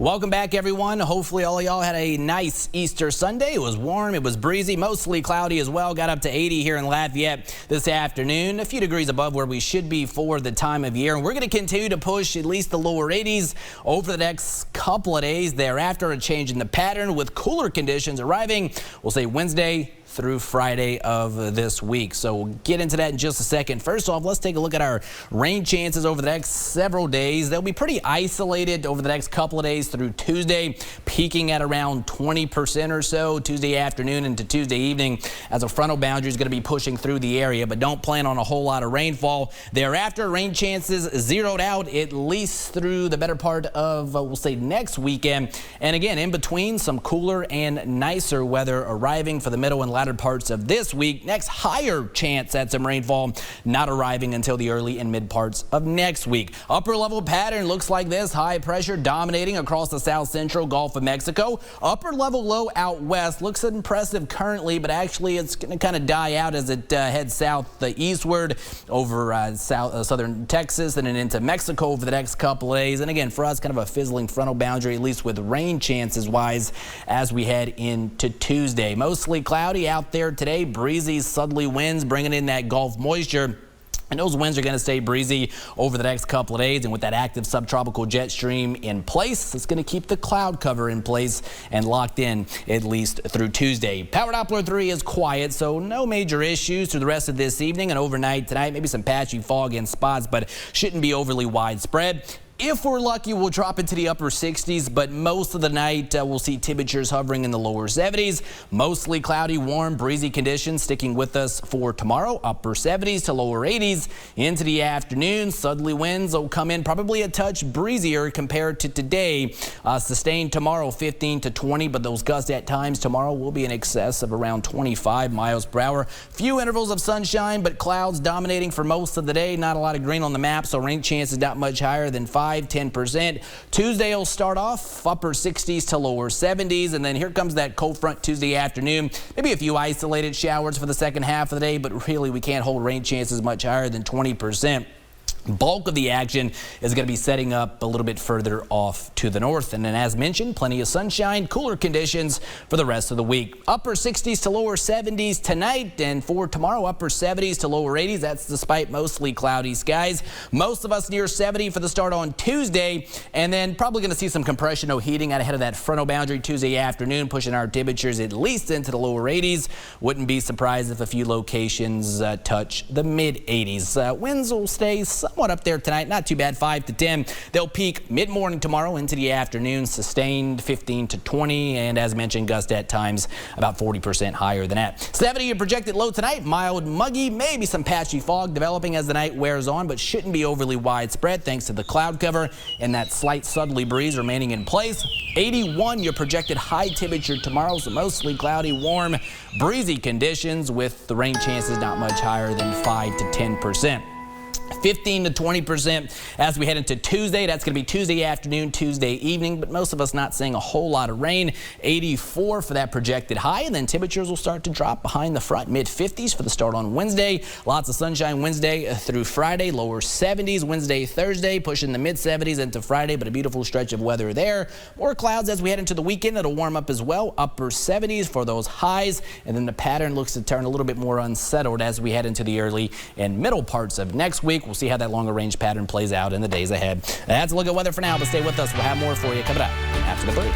Welcome back, everyone. Hopefully all of y'all had a nice Easter Sunday. It was warm, it was breezy, mostly cloudy as well. Got up to 80 here in Lafayette this afternoon, a few degrees above where we should be for the time of year. And we're going to continue to push at least the lower 80s over the next couple of days. Thereafter, a change in the pattern with cooler conditions arriving, we'll say Wednesday through Friday of this week. So we'll get into that in just a second. First off, let's take a look at our rain chances over the next several days. They'll be pretty isolated over the next couple of days through Tuesday, peaking at around 20% or so Tuesday afternoon into Tuesday evening as a frontal boundary is going to be pushing through the area, but don't plan on a whole lot of rainfall. Thereafter, rain chances zeroed out at least through the better part of, we'll say, next weekend. And again, in between, some cooler and nicer weather arriving for the middle and latter parts of this week. Next, higher chance at some rainfall not arriving until the early and mid parts of next week. Upper level pattern looks like this. High pressure dominating across the south central Gulf of Mexico. Upper level low out west looks impressive currently, but actually it's going to kind of die out as it heads south eastward over southern Texas and then into Mexico over the next couple of days. And again, for us, kind of a fizzling frontal boundary, at least with rain chances wise as we head into Tuesday. Mostly cloudy out there today, breezy southerly winds bringing in that Gulf moisture. And those winds are going to stay breezy over the next couple of days. And with that active subtropical jet stream in place, it's going to keep the cloud cover in place and locked in at least through Tuesday. Power Doppler 3 is quiet, so no major issues through the rest of this evening and overnight tonight. Maybe some patchy fog in spots, but shouldn't be overly widespread. If we're lucky, we'll drop into the upper 60s, but most of the night we'll see temperatures hovering in the lower 70s. Mostly cloudy, warm, breezy conditions sticking with us for tomorrow. Upper 70s to lower 80s into the afternoon. Southerly winds will come in probably a touch breezier compared to today. Sustained tomorrow 15 to 20, but those gusts at times tomorrow will be in excess of around 25 miles per hour. Few intervals of sunshine, but clouds dominating for most of the day. Not a lot of green on the map, so rain chances not much higher than 10%. Tuesday will start off upper 60s to lower 70s, and then here comes that cold front Tuesday afternoon. Maybe a few isolated showers for the second half of the day, but really we can't hold rain chances much higher than 20%. Bulk of the action is going to be setting up a little bit further off to the north. And then as mentioned, plenty of sunshine, cooler conditions for the rest of the week. Upper 60s to lower 70s tonight, and for tomorrow, upper 70s to lower 80s. That's despite mostly cloudy skies. Most of us near 70 for the start on Tuesday, and then probably going to see some compression, no heating out ahead of that frontal boundary Tuesday afternoon, pushing our temperatures at least into the lower 80s. Wouldn't be surprised if a few locations touch the mid 80s. Winds will stay somewhat up there tonight, not too bad, 5 to 10. They'll peak mid-morning tomorrow into the afternoon, sustained 15 to 20, and as mentioned, gust at times about 40% higher than that. 70 your projected low tonight, mild, muggy, maybe some patchy fog developing as the night wears on, but shouldn't be overly widespread thanks to the cloud cover and that slight southerly breeze remaining in place. 81 your projected high temperature tomorrow, so mostly cloudy, warm, breezy conditions with the rain chances not much higher than 5 to 10%. 15 to 20% as we head into Tuesday. That's going to be Tuesday afternoon, Tuesday evening, but most of us not seeing a whole lot of rain. 84 for that projected high, and then temperatures will start to drop behind the front. Mid-50s for the start on Wednesday. Lots of sunshine Wednesday through Friday. Lower 70s Wednesday, Thursday, pushing the mid-70s into Friday, but a beautiful stretch of weather there. More clouds as we head into the weekend. It'll warm up as well. Upper 70s for those highs, and then the pattern looks to turn a little bit more unsettled as we head into the early and middle parts of next week. We'll see how that longer range pattern plays out in the days ahead. That's a look at weather for now, but stay with us. We'll have more for you coming up after the break.